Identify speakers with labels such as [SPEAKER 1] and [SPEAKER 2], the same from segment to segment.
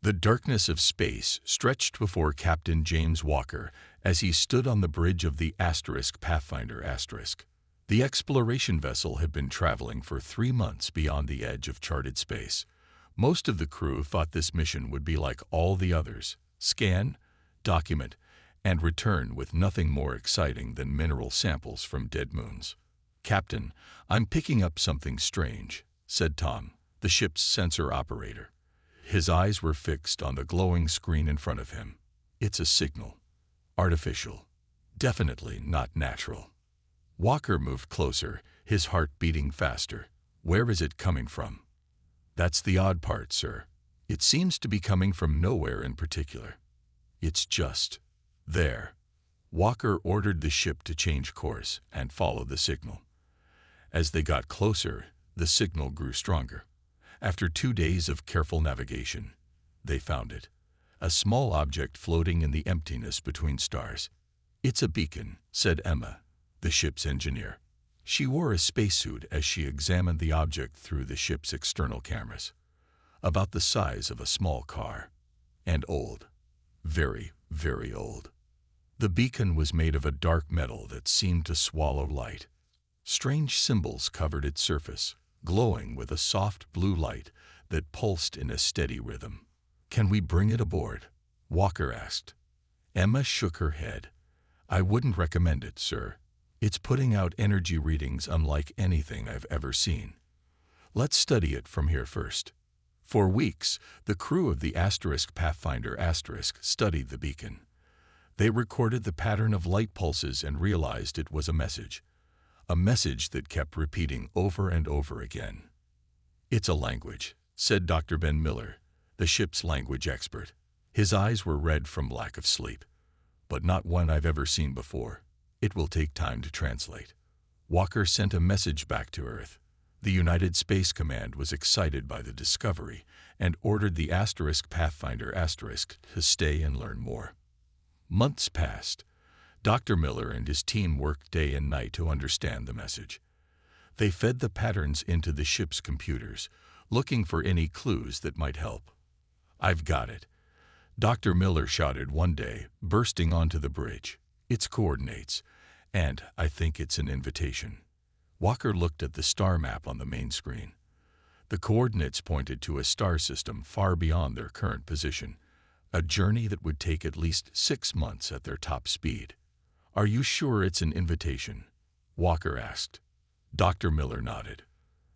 [SPEAKER 1] The darkness of space stretched before Captain James Walker as he stood on the bridge of the Pathfinder *. The exploration vessel had been traveling for 3 months beyond the edge of charted space. Most of the crew thought this mission would be like all the others: scan, document, and return with nothing more exciting than mineral samples from dead moons. "Captain, I'm picking up something strange," said Tom, the ship's sensor operator. His eyes were fixed on the glowing screen in front of him. "It's a signal. Artificial. Definitely not natural." Walker moved closer, his heart beating faster. "Where is it coming from?" "That's the odd part, sir. It seems to be coming from nowhere in particular. It's just there." Walker ordered the ship to change course and follow the signal. As they got closer, the signal grew stronger. After 2 days of careful navigation, they found it. A small object floating in the emptiness between stars. "It's a beacon," said Emma, the ship's engineer. She wore a spacesuit as she examined the object through the ship's external cameras. About the size of a small car. And old. Very, very old. The beacon was made of a dark metal that seemed to swallow light. Strange symbols covered its surface, glowing with a soft blue light that pulsed in a steady rhythm. "Can we bring it aboard?" Walker asked. Emma shook her head. "I wouldn't recommend it, sir. It's putting out energy readings unlike anything I've ever seen. Let's study it from here first." For weeks, the crew of the Pathfinder * studied the beacon. They recorded the pattern of light pulses and realized it was a message that kept repeating over and over again. "It's a language," said Dr. Ben Miller, the ship's language expert. His eyes were red from lack of sleep. "But not one I've ever seen before. It will take time to translate." Walker sent a message back to Earth. The United Space Command was excited by the discovery and ordered the Pathfinder * to stay and learn more. Months passed. Dr. Miller and his team worked day and night to understand the message. They fed the patterns into the ship's computers, looking for any clues that might help. "I've got it," Dr. Miller shouted one day, bursting onto the bridge. "It's coordinates, and I think it's an invitation." Walker looked at the star map on the main screen. The coordinates pointed to a star system far beyond their current position, a journey that would take at least 6 months at their top speed. "Are you sure it's an invitation?" Walker asked. Dr. Miller nodded.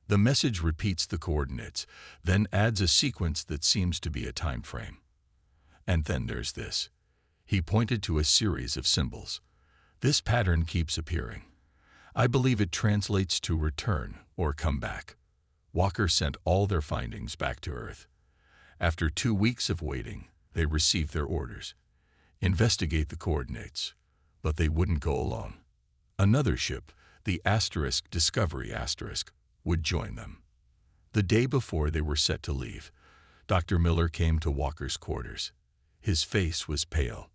[SPEAKER 1] "The message repeats the coordinates, then adds a sequence that seems to be a time frame. And then there's this." He pointed to a series of symbols. "This pattern keeps appearing. I believe it translates to return or come back." Walker sent all their findings back to Earth. After 2 weeks of waiting, they received their orders. Investigate the coordinates. But they wouldn't go alone. Another ship, the Discovery *, would join them. The day before they were set to leave, Dr. Miller came to Walker's quarters. His face was pale.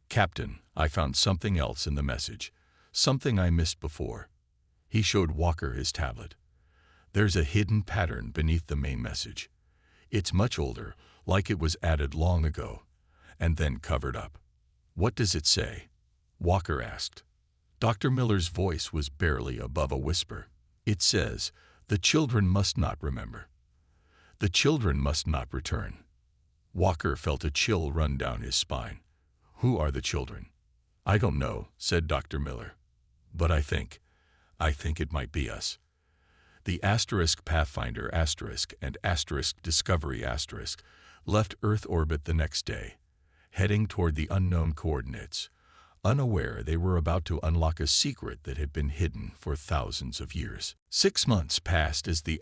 [SPEAKER 1] "Captain, I found something else in the message, something I missed before." He showed Walker his tablet. "There's a hidden pattern beneath the main message. It's much older, like it was added long ago, and then covered up." "What does it say?" Walker asked. Dr. Miller's voice was barely above a whisper. "It says, 'The children must not remember. The children must not return.'" Walker felt a chill run down his spine. "Who are the children?" "I don't know," said Dr. Miller. "But I think it might be us." The Pathfinder * and Discovery * left Earth orbit the next day, heading toward the unknown coordinates, unaware they were about to unlock a secret that had been hidden for thousands of years. 6 months passed as the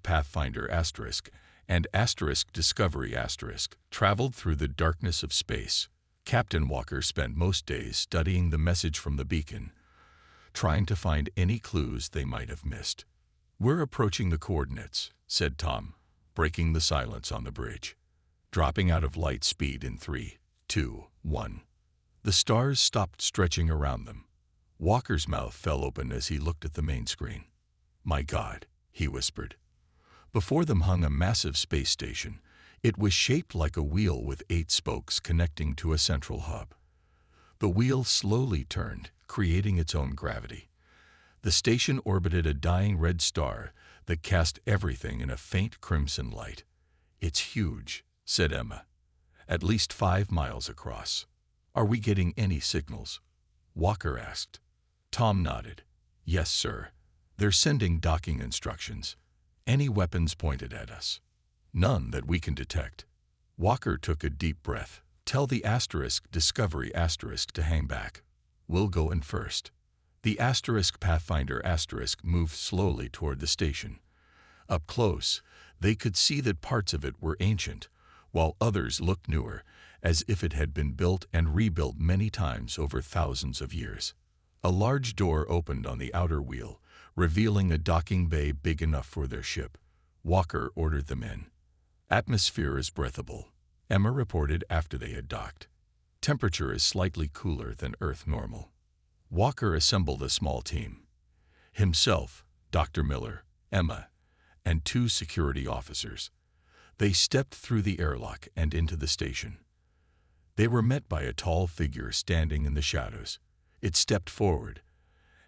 [SPEAKER 1] Pathfinder * and Discovery * traveled through the darkness of space. Captain Walker spent most days studying the message from the beacon, trying to find any clues they might have missed. "We're approaching the coordinates," said Tom, breaking the silence on the bridge. Dropping out of light speed in 3, 2, 1. The stars stopped stretching around them. Walker's mouth fell open as he looked at the main screen. "My God," he whispered. Before them hung a massive space station, It was shaped like a wheel with 8 spokes connecting to a central hub. The wheel slowly turned, creating its own gravity. The station orbited a dying red star that cast everything in a faint crimson light. "It's huge," said Emma. "At least 5 miles across." "Are we getting any signals?" Walker asked. Tom nodded. "Yes, sir. They're sending docking instructions. Any weapons pointed at us?" "None that we can detect." Walker took a deep breath. "Tell the Discovery to hang back. We'll go in first." The Pathfinder moved slowly toward the station. Up close, they could see that parts of it were ancient, while others looked newer, as if it had been built and rebuilt many times over thousands of years. A large door opened on the outer wheel, revealing a docking bay big enough for their ship. Walker ordered them in. "Atmosphere is breathable," Emma reported after they had docked. "Temperature is slightly cooler than Earth normal." Walker assembled a small team. Himself, Dr. Miller, Emma, and 2 security officers. They stepped through the airlock and into the station. They were met by a tall figure standing in the shadows. It stepped forward,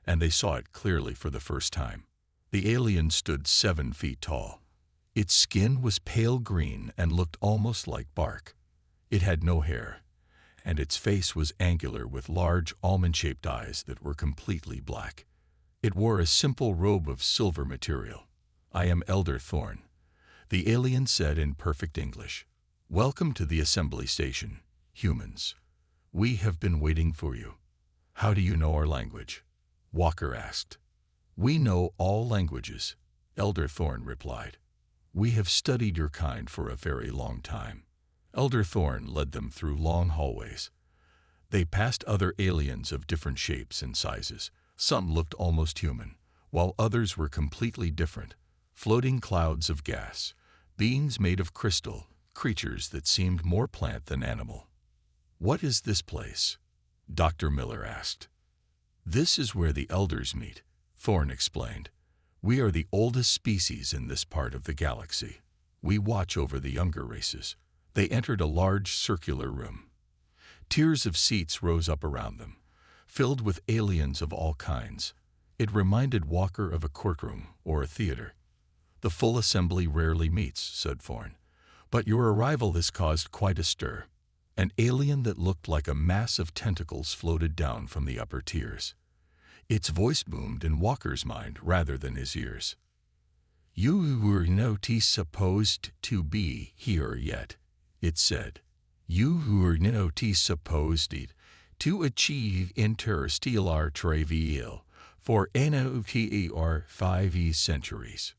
[SPEAKER 1] and they saw it clearly for the first time. The alien stood 7 feet tall. Its skin was pale green and looked almost like bark. It had no hair, and its face was angular with large almond-shaped eyes that were completely black. It wore a simple robe of silver material. "I am Elder Thorn," the alien said in perfect English. "Welcome to the assembly station, humans. We have been waiting for you." "How do you know our language?" Walker asked. "We know all languages," Elder Thorn replied. "We have studied your kind for a very long time." Elder Thorn led them through long hallways. They passed other aliens of different shapes and sizes. Some looked almost human, while others were completely different. Floating clouds of gas, beings made of crystal, creatures that seemed more plant than animal. "What is this place?" Dr. Miller asked. "This is where the elders meet," Thorn explained. "We are the oldest species in this part of the galaxy. We watch over the younger races." They entered a large circular room. Tiers of seats rose up around them, filled with aliens of all kinds. It reminded Walker of a courtroom or a theater. "The full assembly rarely meets," said Thorn, "but your arrival has caused quite a stir." An alien that looked like a mass of tentacles floated down from the upper tiers. Its voice boomed in Walker's mind rather than his ears. "You were not supposed to be here yet," it said. "You were not supposed to achieve interstellar travel for another 5 centuries."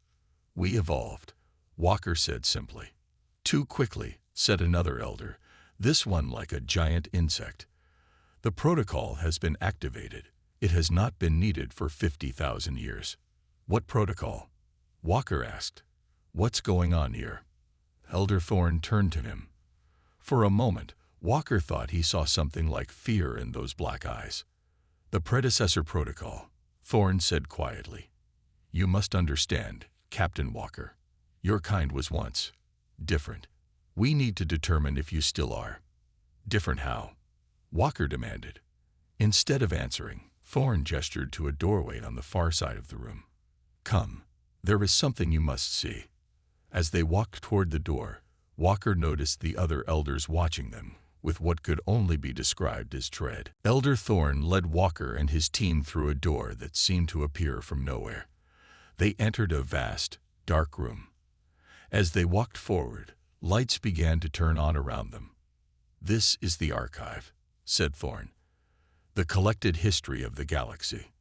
[SPEAKER 1] "We evolved," Walker said simply. "Too quickly," said another elder, this one like a giant insect. "The protocol has been activated. It has not been needed for 50,000 years." "What protocol?" Walker asked. "What's going on here?" Elder Thorn turned to him. For a moment, Walker thought he saw something like fear in those black eyes. "The predecessor protocol," Thorn said quietly. "You must understand, Captain Walker. Your kind was once different. We need to determine if you still are." "Different how?" Walker demanded. Instead of answering, Thorn gestured to a doorway on the far side of the room. "Come, there is something you must see." As they walked toward the door, Walker noticed the other elders watching them, with what could only be described as dread. Elder Thorn led Walker and his team through a door that seemed to appear from nowhere. They entered a vast, dark room. As they walked forward, lights began to turn on around them. "This is the archive," said Thorn. "The collected history of the galaxy."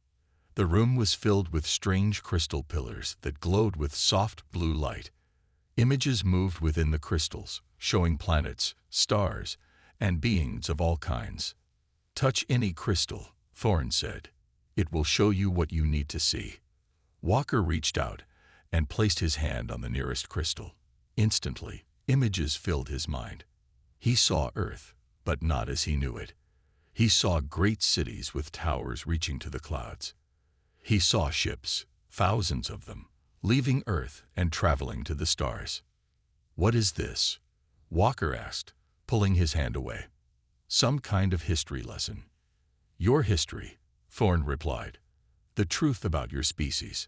[SPEAKER 1] The room was filled with strange crystal pillars that glowed with soft blue light. Images moved within the crystals, showing planets, stars, and beings of all kinds. "Touch any crystal," Thorn said. "It will show you what you need to see." Walker reached out and placed his hand on the nearest crystal. Instantly, images filled his mind. He saw Earth, but not as he knew it. He saw great cities with towers reaching to the clouds. He saw ships, thousands of them, leaving Earth and traveling to the stars. "What is this?" Walker asked, pulling his hand away. Some kind of history lesson. Your history, Thorne replied. The truth about your species.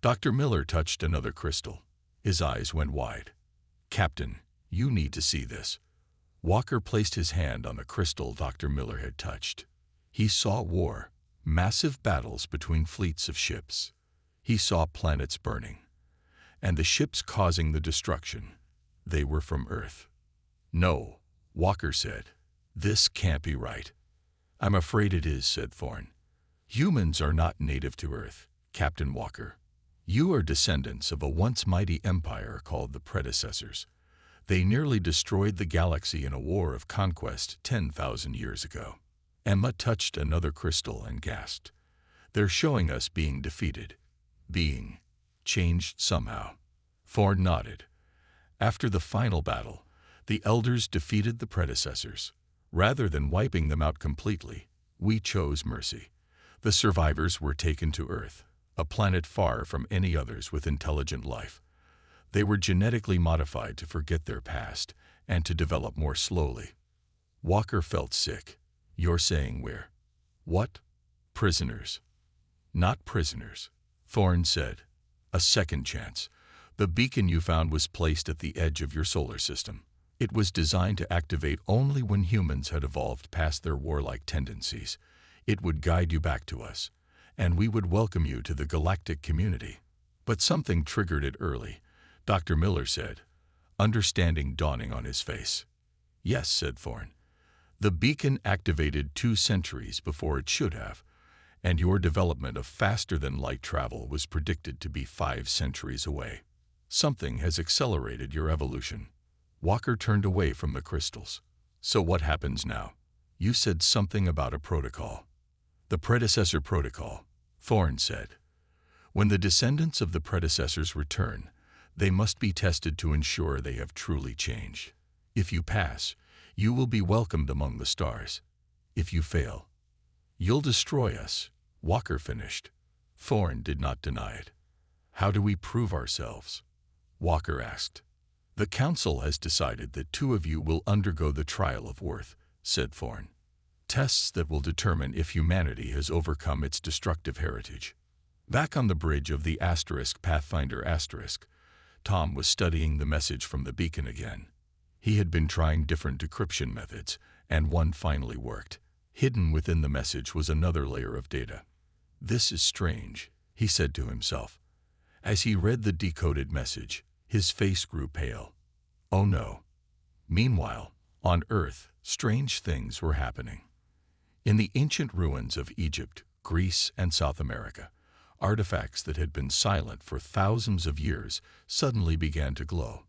[SPEAKER 1] Dr. Miller touched another crystal. His eyes went wide. Captain, you need to see this. Walker placed his hand on the crystal Dr. Miller had touched. He saw war, massive battles between fleets of ships. He saw planets burning, and the ships causing the destruction. They were from Earth. No, Walker said. This can't be right. I'm afraid it is, said Thorne. Humans are not native to Earth, Captain Walker. You are descendants of a once mighty empire called the Predecessors. They nearly destroyed the galaxy in a war of conquest 10,000 years ago. Emma touched another crystal and gasped. They're showing us being defeated. Being changed somehow. Thorne nodded. After the final battle, the Elders defeated the Predecessors. Rather than wiping them out completely, we chose mercy. The survivors were taken to Earth, a planet far from any others with intelligent life. They were genetically modified to forget their past and to develop more slowly. Walker felt sick. You're saying we're what? Prisoners. Not prisoners, Thorne said. A second chance. The beacon you found was placed at the edge of your solar system. It was designed to activate only when humans had evolved past their warlike tendencies. It would guide you back to us, and we would welcome you to the galactic community. But something triggered it early, Dr. Miller said, understanding dawning on his face. Yes, said Thorne. The beacon activated 2 centuries before it should have, and your development of faster-than-light travel was predicted to be 5 centuries away. Something has accelerated your evolution. Walker turned away from the crystals. So what happens now? You said something about a protocol. The predecessor protocol, Thorne said. When the descendants of the predecessors return, they must be tested to ensure they have truly changed. If you pass, you will be welcomed among the stars. If you fail, you'll destroy us, Walker finished. Thorne did not deny it. How do we prove ourselves? Walker asked. The Council has decided that 2 of you will undergo the trial of worth, said Thorne. Tests that will determine if humanity has overcome its destructive heritage. Back on the bridge of the Pathfinder Tom was studying the message from the beacon again. He had been trying different decryption methods, and one finally worked. Hidden within the message was another layer of data. This is strange, he said to himself. As he read the decoded message, his face grew pale. Oh no. Meanwhile, on Earth, strange things were happening. In the ancient ruins of Egypt, Greece, and South America, artifacts that had been silent for thousands of years suddenly began to glow.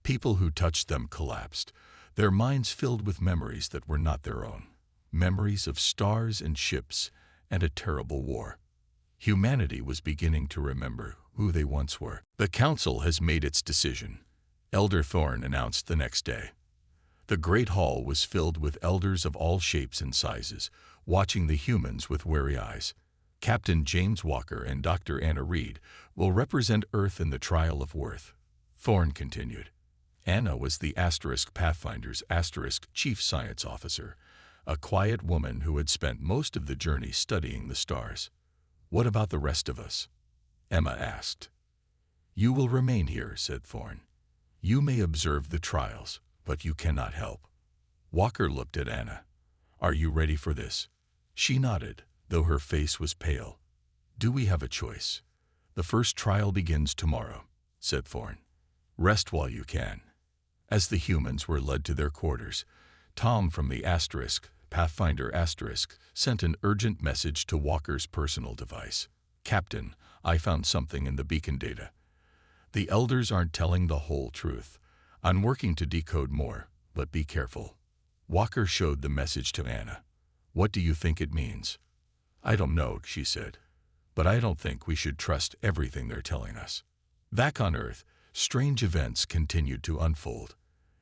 [SPEAKER 1] People who touched them collapsed, their minds filled with memories that were not their own. Memories of stars and ships and a terrible war. Humanity was beginning to remember who they once were. The Council has made its decision, Elder Thorne announced the next day. The Great Hall was filled with elders of all shapes and sizes, watching the humans with wary eyes. Captain James Walker and Dr. Anna Reed will represent Earth in the trial of worth, Thorne continued. Anna was the Pathfinder's chief science officer, a quiet woman who had spent most of the journey studying the stars. What about the rest of us? Emma asked. You will remain here, said Thorne. You may observe the trials, but you cannot help. Walker looked at Anna. Are you ready for this? She nodded, though her face was pale. Do we have a choice? The first trial begins tomorrow, said Thorne. Rest while you can. As the humans were led to their quarters, Tom from the Pathfinder sent an urgent message to Walker's personal device. Captain, I found something in the beacon data. The elders aren't telling the whole truth. I'm working to decode more, but be careful. Walker showed the message to Anna. What do you think it means? I don't know, she said, but I don't think we should trust everything they're telling us. Back on Earth, strange events continued to unfold.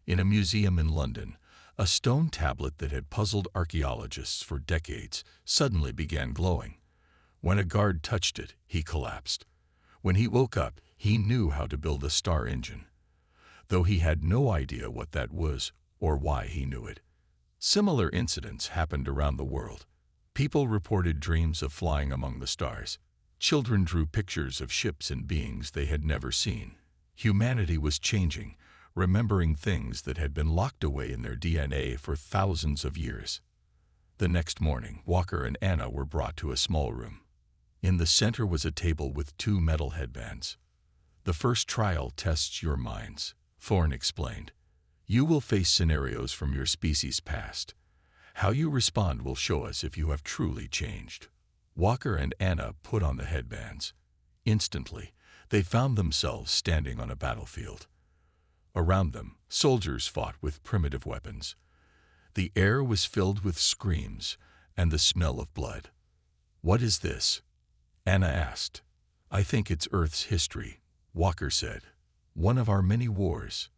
[SPEAKER 1] In a museum in London, a stone tablet that had puzzled archaeologists for decades suddenly began glowing. When a guard touched it, he collapsed. When he woke up, he knew how to build a star engine. though he had no idea what that was or why he knew it. Similar incidents happened around the world. People reported dreams of flying among the stars. Children drew pictures of ships and beings they had never seen. Humanity was changing, remembering things that had been locked away in their DNA for thousands of years. The next morning, Walker and Anna were brought to a small room. In the center was a table with 2 metal headbands. "The first trial tests your minds," Thorne explained. "You will face scenarios from your species' past. How you respond will show us if you have truly changed." Walker and Anna put on the headbands. Instantly, they found themselves standing on a battlefield. Around them, soldiers fought with primitive weapons. The air was filled with screams and the smell of blood. "What is this?" Anna asked. "I think it's Earth's history," Walker said. "One of our many wars."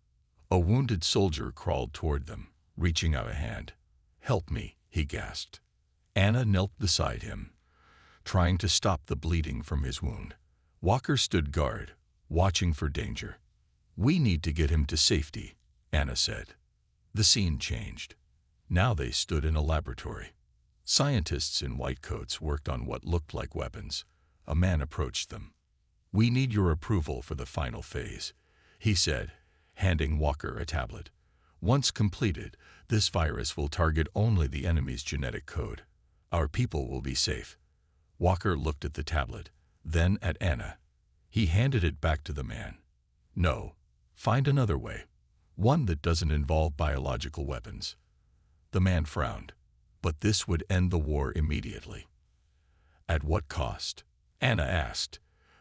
[SPEAKER 1] A wounded soldier crawled toward them, reaching out a hand. "Help me," he gasped. Anna knelt beside him, trying to stop the bleeding from his wound. Walker stood guard, watching for danger. "We need to get him to safety," Anna said. The scene changed. Now they stood in a laboratory. Scientists in white coats worked on what looked like weapons. A man approached them. "We need your approval for the final phase," he said, handing Walker a tablet. "Once completed, this virus will target only the enemy's genetic code. Our people will be safe." Walker looked at the tablet, then at Anna. He handed it back to the man. "No, find another way. One that doesn't involve biological weapons." The man frowned. "But this would end the war immediately." "At what cost?" Anna asked.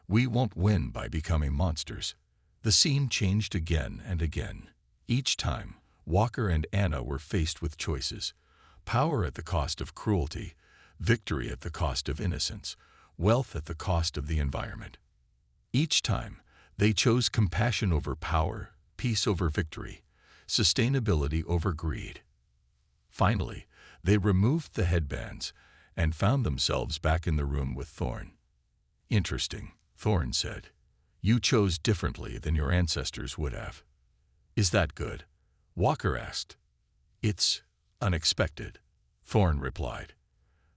[SPEAKER 1] "We won't win by becoming monsters." The scene changed again and again. Each time, Walker and Anna were faced with choices: power at the cost of cruelty, victory at the cost of innocence, wealth at the cost of the environment. Each time, they chose compassion over power, peace over victory, sustainability over greed. Finally, they removed the headbands and found themselves back in the room with Thorne. "Interesting," Thorne said. "You chose differently than your ancestors would have." "Is that good?" Walker asked. "It's unexpected," Thorne replied.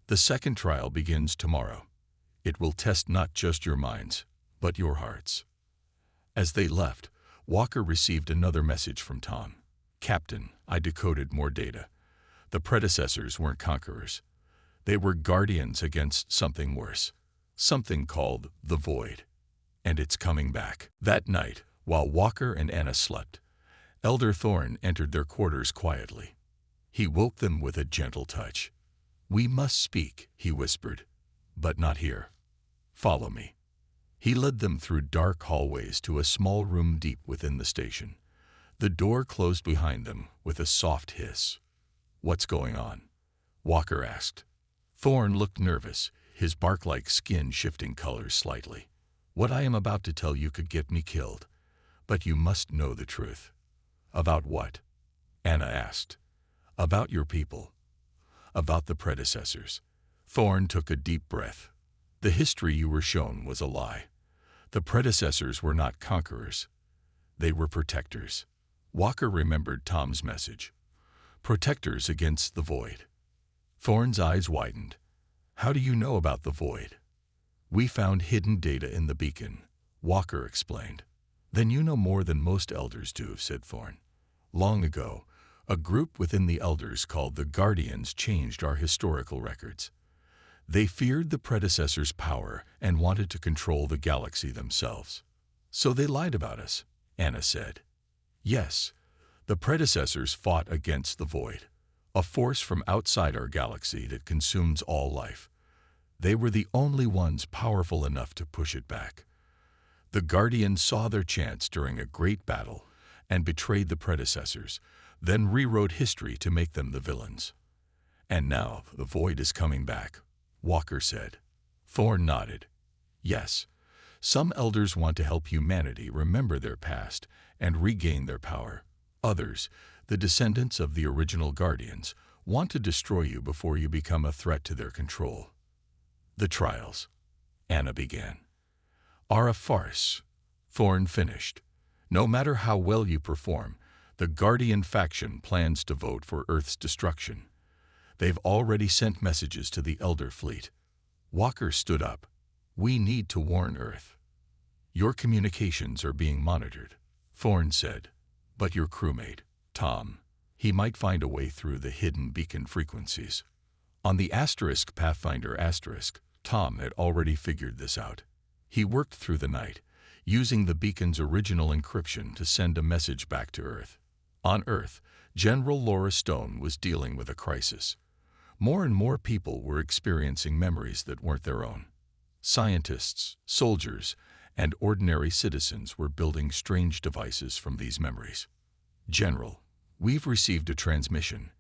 [SPEAKER 1] "The second trial begins tomorrow. It will test not just your minds, but your hearts." As they left, Walker received another message from Tom. "Captain, I decoded more data. The predecessors weren't conquerors. They were guardians against something worse. Something called the Void. And it's coming back." That night, while Walker and Anna slept, Elder Thorne entered their quarters quietly. He woke them with a gentle touch. "We must speak," he whispered, "but not here. Follow me." He led them through dark hallways to a small room deep within the station. The door closed behind them with a soft hiss. "What's going on?" Walker asked. Thorne looked nervous, his bark-like skin shifting colors slightly. "What I am about to tell you could get me killed, but you must know the truth." "About what?" Anna asked. "About your people. About the predecessors." Thorne took a deep breath. "The history you were shown was a lie. The predecessors were not conquerors. They were protectors." Walker remembered Tom's message. Protectors against the Void. Thorne's eyes widened. "How do you know about the Void?" "We found hidden data in the beacon," Walker explained. "Then you know more than most elders do," said Thorne. "Long ago, a group within the elders called the Guardians changed our historical records. They feared the predecessors' power and wanted to control the galaxy themselves. So they lied about us," Anna said. "Yes, the predecessors fought against the Void, a force from outside our galaxy that consumes all life. They were the only ones powerful enough to push it back. The Guardians saw their chance during a great battle and betrayed the predecessors, then rewrote history to make them the villains. And now the Void is coming back," Walker said. Thorne nodded. "Yes, some elders want to help humanity remember their past and regain their power. Others, the descendants of the original Guardians, want to destroy you before you become a threat to their control." "The trials," Anna began, "are a farce," Thorne finished. No matter how well you perform, the Guardian faction plans to vote for Earth's destruction. They've already sent messages to the Elder Fleet. Walker stood up. We need to warn Earth. Your communications are being monitored, Thorne said. But your crewmate, Tom, he might find a way through the hidden beacon frequencies. On the Pathfinder *, Tom had already figured this out. He worked through the night, using the beacon's original encryption to send a message back to Earth. On Earth, General Laura Stone was dealing with a crisis. More and more people were experiencing memories that weren't their own. Scientists, soldiers, and ordinary citizens were building strange devices from these memories. General, we've received a transmission,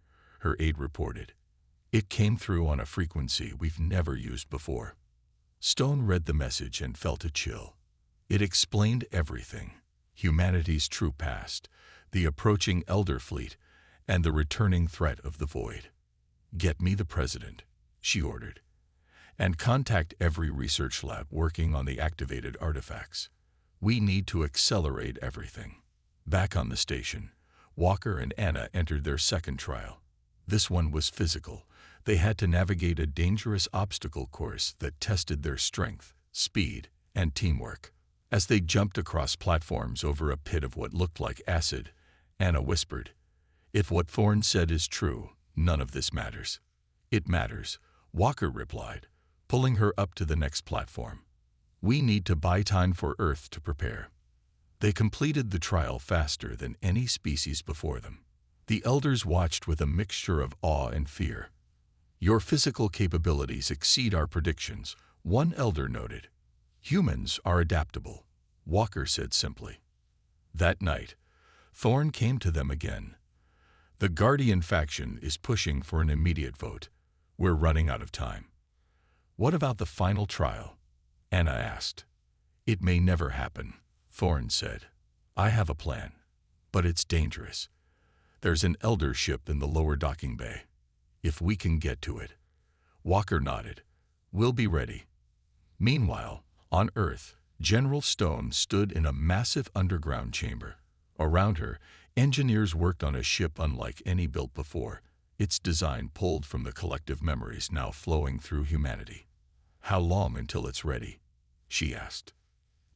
[SPEAKER 1] her aide reported. It came through on a frequency we've never used before. Stone read the message and felt a chill. It explained everything: humanity's true past, the approaching Elder Fleet, and the returning threat of the Void. Get me the president, she ordered, and contact every research lab working on the activated artifacts. We need to accelerate everything. Back on the station, Walker and Anna entered their second trial. This one was physical. They had to navigate a dangerous obstacle course that tested their strength, speed, and teamwork. As they jumped across platforms over a pit of what looked like acid, Anna whispered, "If what Thorne said is true, none of this matters." "It matters," Walker replied, pulling her up to the next platform. "We need to buy time for Earth to prepare." They completed the trial faster than any species before them. The elders watched with a mixture of awe and fear. "Your physical capabilities exceed our predictions," one elder noted. "Humans are adaptable," Walker said simply. That night, Thorne came to them again. "The Guardian faction is pushing for an immediate vote. We're running out of time." "What about the final trial?" Anna asked. "It may never happen," Thorne said. "I have a plan, but it's dangerous. There's an elder ship in the lower docking bay. If we can get to it." Walker nodded. "We'll be ready." Meanwhile, on Earth, General Stone stood in a massive underground chamber. Around her, engineers worked on a ship unlike any built before, its design pulled from the collective memories now flowing through humanity. "How long until it's ready?" she asked.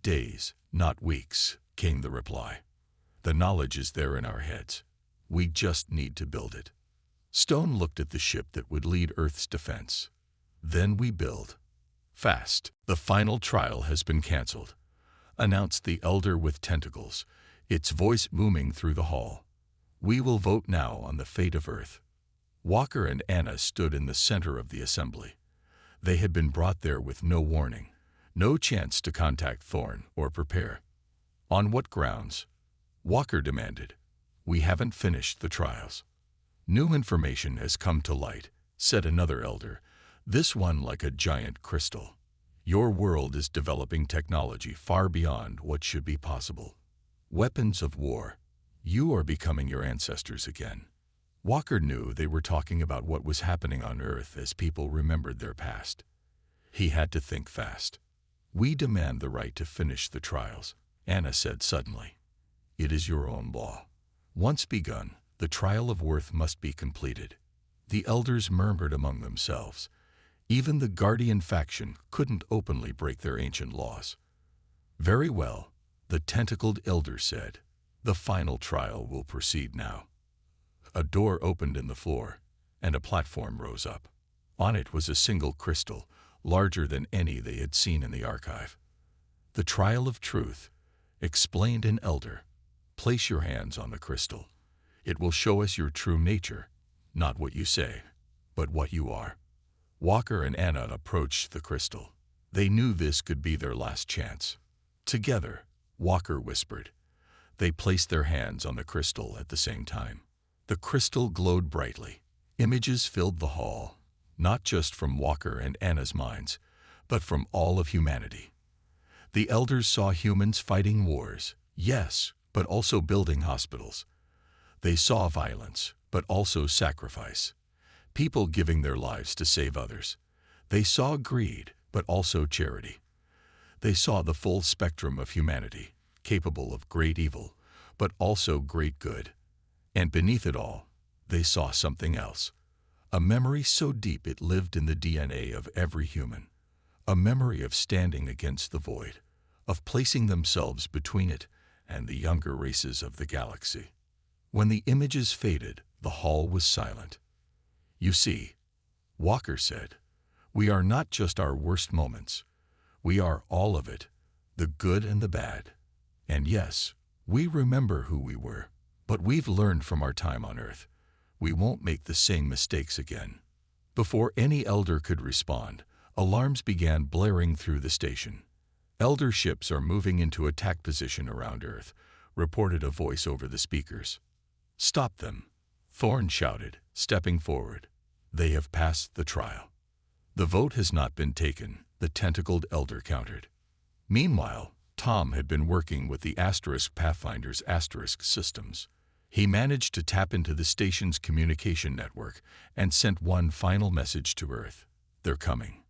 [SPEAKER 1] "Days, not weeks," came the reply. "The knowledge is there in our heads. We just need to build it." Stone looked at the ship that would lead Earth's defense. "Then we build. Fast." "The final trial has been canceled," announced the elder with tentacles, its voice booming through the hall. "We will vote now on the fate of Earth." Walker and Anna stood in the center of the assembly. They had been brought there with no warning, no chance to contact Thorne or prepare. "On what grounds?" Walker demanded. "We haven't finished the trials." "New information has come to light," said another elder, this one like a giant crystal. "Your world is developing technology far beyond what should be possible. Weapons of war. You are becoming your ancestors again." Walker knew they were talking about what was happening on Earth as people remembered their past. He had to think fast. "We demand the right to finish the trials," Anna said suddenly. "It is your own law. Once begun, the trial of worth must be completed." The elders murmured among themselves. Even the Guardian faction couldn't openly break their ancient laws. "Very well," the tentacled elder said. "The final trial will proceed now." A door opened in the floor, and a platform rose up. On it was a single crystal, larger than any they had seen in the archive. "The trial of truth," explained an elder. "Place your hands on the crystal. It will show us your true nature, not what you say, but what you are." Walker and Anna approached the crystal. They knew this could be their last chance. "Together," Walker whispered. They placed their hands on the crystal at the same time. The crystal glowed brightly. Images filled the hall, not just from Walker and Anna's minds, but from all of humanity. The elders saw humans fighting wars, yes, but also building hospitals. They saw violence, but also sacrifice. People giving their lives to save others. They saw greed, but also charity. They saw the full spectrum of humanity, capable of great evil, but also great good. And beneath it all, they saw something else. A memory so deep it lived in the DNA of every human. A memory of standing against the void, of placing themselves between it and the younger races of the galaxy. When the images faded, the hall was silent. "You see," Walker said, "we are not just our worst moments. We are all of it, the good and the bad. And yes, we remember who we were, but we've learned from our time on Earth. We won't make the same mistakes again." Before any elder could respond, alarms began blaring through the station. "Elder ships are moving into attack position around Earth," reported a voice over the speakers. "Stop them," Thorn shouted, stepping forward. "They have passed the trial." "The vote has not been taken," the tentacled elder countered. Meanwhile, Tom had been working with the Asterisk Pathfinder's Asterisk systems. He managed to tap into the station's communication network and sent one final message to Earth. "They're coming.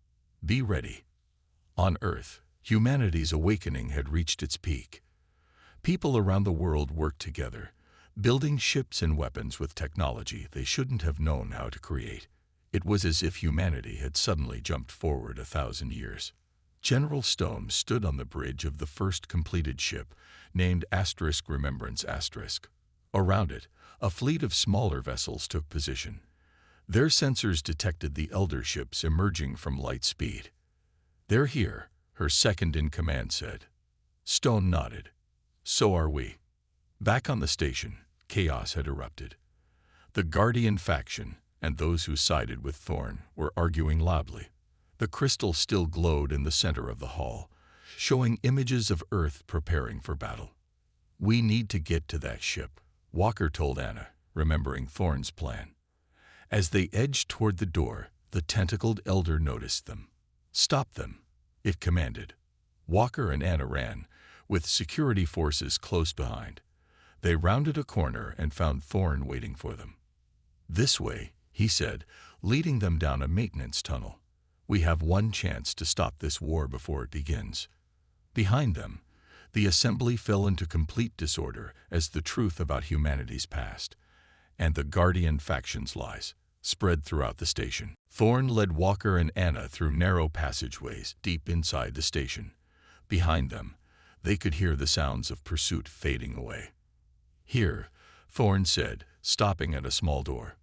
[SPEAKER 1] Be ready." On Earth, humanity's awakening had reached its peak. People around the world worked together, building ships and weapons with technology they shouldn't have known how to create. It was as if humanity had suddenly jumped forward 1,000 years. General Stone stood on the bridge of the first completed ship, named Asterisk Remembrance Asterisk. Around it, a fleet of smaller vessels took position. Their sensors detected the elder ships emerging from light speed. "They're here," her second-in-command said. Stone nodded. "So are we." Back on the station, chaos had erupted. The Guardian faction and those who sided with Thorn were arguing loudly. The crystal still glowed in the center of the hall, showing images of Earth preparing for battle. "We need to get to that ship," Walker told Anna, remembering Thorn's plan. As they edged toward the door, the tentacled elder noticed them. "Stop them," it commanded. Walker and Anna ran, with security forces close behind. They rounded a corner and found Thorn waiting for them. "This way," he said, leading them down a maintenance tunnel. "We have one chance to stop this war before it begins." Behind them, the assembly fell into complete disorder as the truth about humanity's past and the Guardian faction's lies spread throughout the station. Thorn led Walker and Anna through narrow passageways deep inside the station. Behind them, they could hear the sounds of pursuit fading away. "Here," Thorn said, stopping at a small door.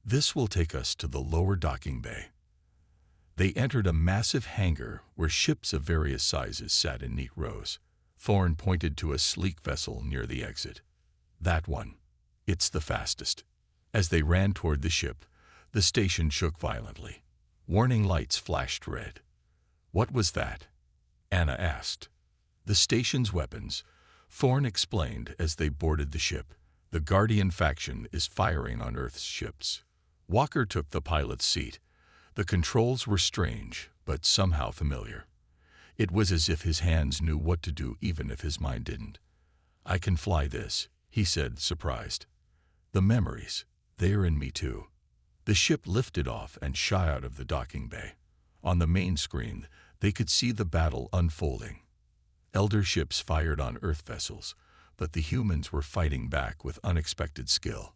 [SPEAKER 1] "This will take us to the lower docking bay." They entered a massive hangar where ships of various sizes sat in neat rows. Thorn pointed to a sleek vessel near the exit. "That one. It's the fastest." As they ran toward the ship, the station shook violently. Warning lights flashed red. "What was that?" Anna asked. "The station's weapons," Thorn explained as they boarded the ship. "The Guardian faction is firing on Earth's ships." Walker took the pilot's seat. The controls were strange, but somehow familiar. It was as if his hands knew what to do even if his mind didn't. "I can fly this," he said, surprised. "The memories, they're in me too." The ship lifted off and shot out of the docking bay. On the main screen, they could see the battle unfolding. Elder ships fired on Earth vessels, but the humans were fighting back with unexpected skill.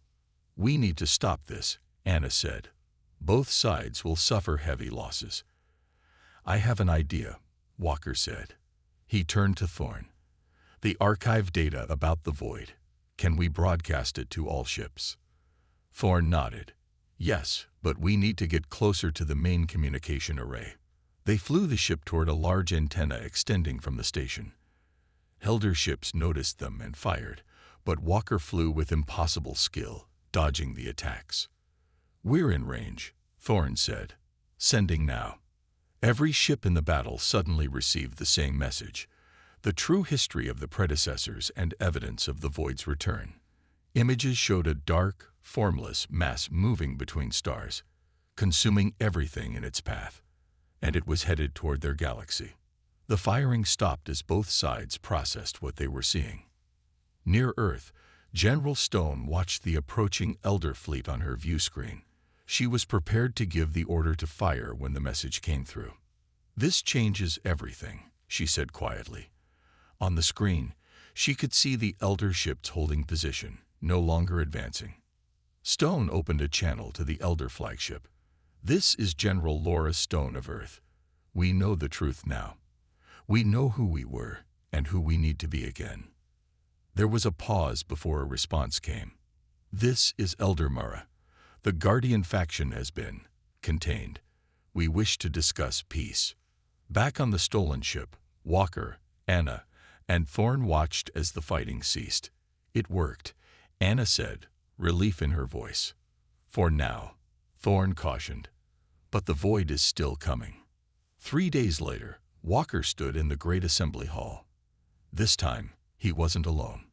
[SPEAKER 1] "We need to stop this," Anna said. "Both sides will suffer heavy losses." "I have an idea," Walker said. He turned to Thorn. "The archive data about the void. Can we broadcast it to all ships?" Thorn nodded. "Yes, but we need to get closer to the main communication array." They flew the ship toward a large antenna extending from the station. Elder ships noticed them and fired, but Walker flew with impossible skill, dodging the attacks. "We're in range," Thorn said. "Sending now." Every ship in the battle suddenly received the same message: the true history of the predecessors and evidence of the void's return. Images showed a dark, formless mass moving between stars, consuming everything in its path, and it was headed toward their galaxy. The firing stopped as both sides processed what they were seeing. Near Earth, General Stone watched the approaching Elder fleet on her view screen. She was prepared to give the order to fire when the message came through. "This changes everything," she said quietly. On the screen, She could see the Elder ships holding position, no longer advancing. Stone opened a channel to the Elder flagship. "This is General Laura Stone of Earth. We know the truth now. We know who we were and who we need to be again." There was a pause before a response came. "This is Elder Mara. The Guardian faction has been contained. We wish to discuss peace." Back on the stolen ship, Walker, Anna, and Thorn watched as the fighting ceased. "It worked," Anna said, relief in her voice. "For now," Thorn cautioned. "But the void is still coming." 3 days later, Walker stood in the great assembly hall. This time, he wasn't alone.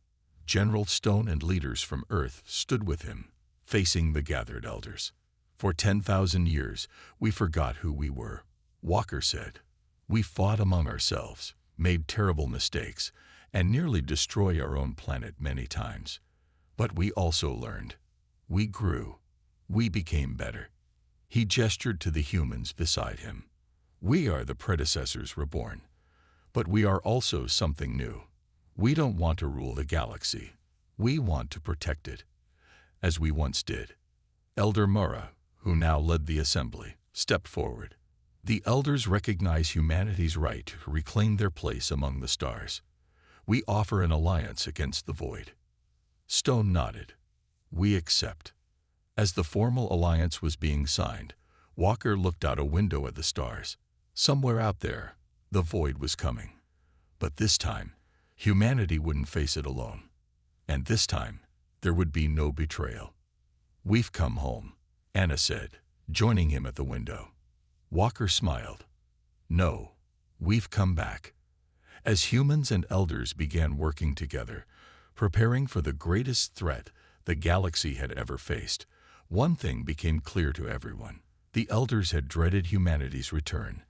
[SPEAKER 1] General Stone and leaders from Earth stood with him, facing the gathered elders. "For 10,000 years, we forgot who we were," Walker said. "We fought among ourselves, made terrible mistakes, and nearly destroyed our own planet many times. But we also learned. We grew. We became better." He gestured to the humans beside him. "We are the predecessors reborn. But we are also something new. We don't want to rule the galaxy. We want to protect it, as we once did." Elder Mara, who now led the assembly, stepped forward. "The elders recognize humanity's right to reclaim their place among the stars. We offer an alliance against the void." Stone nodded. "We accept." As the formal alliance was being signed, Walker looked out a window at the stars. Somewhere out there, the void was coming. But this time, humanity wouldn't face it alone. And this time, there would be no betrayal. "We've come home," Anna said, joining him at the window. Walker smiled. "No, we've come back." As humans and elders began working together, preparing for the greatest threat the galaxy had ever faced, one thing became clear to everyone. The elders had dreaded humanity's return,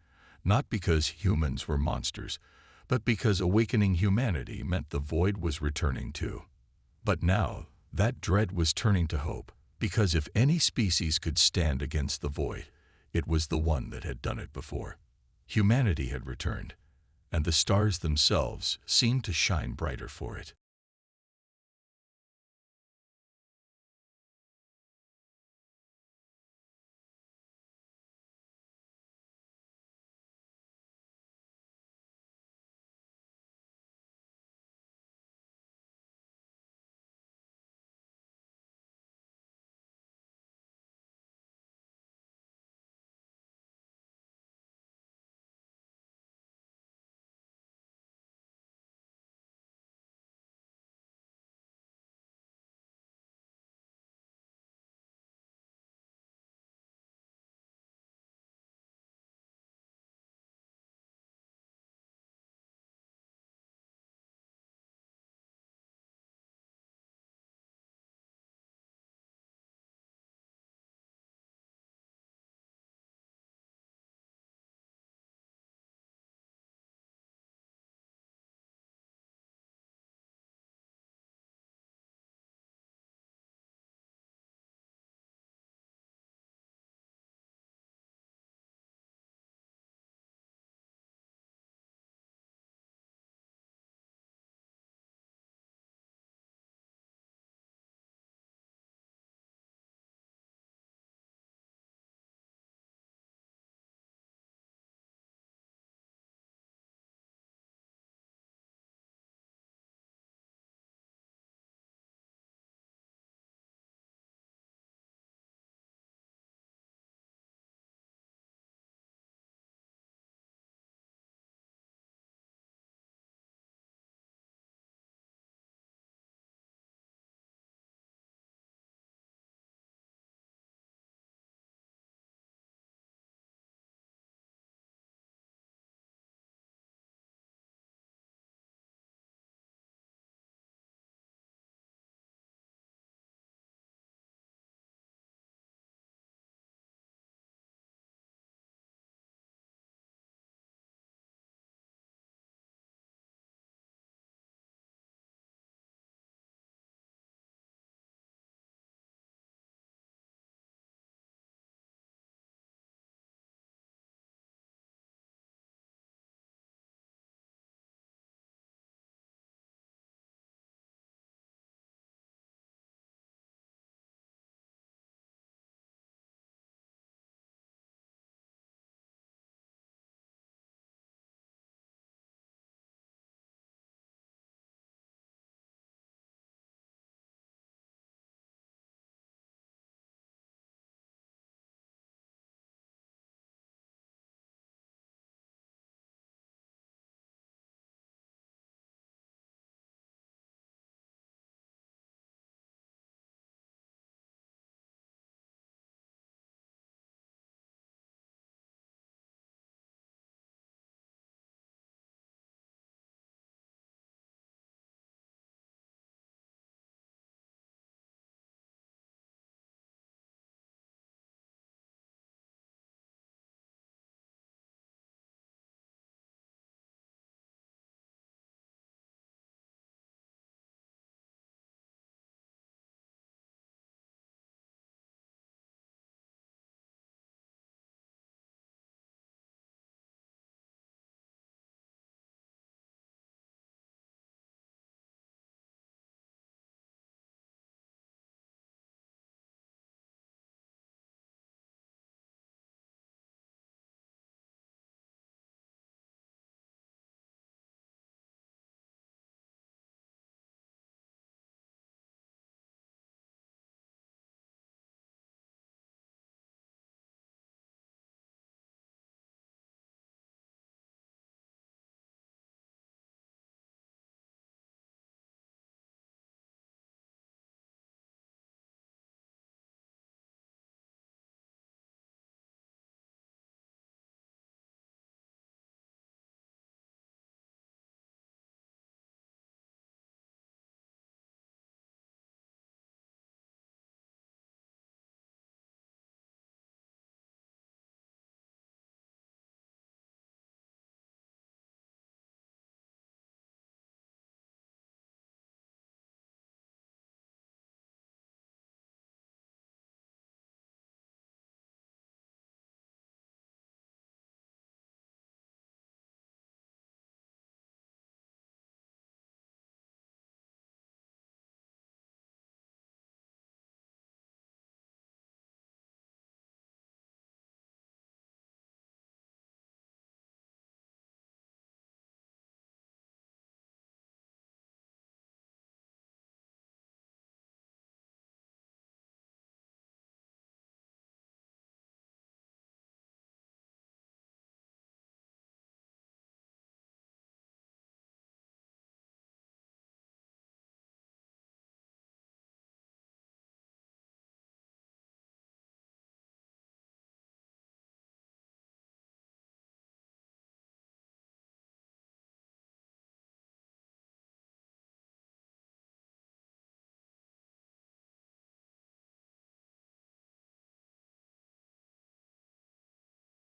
[SPEAKER 1] not because humans were monsters, but because awakening humanity meant the void was returning too. But now, that dread was turning to hope, because if any species could stand against the void, it was the one that had done it before. Humanity had returned, and the stars themselves seemed to shine brighter for it.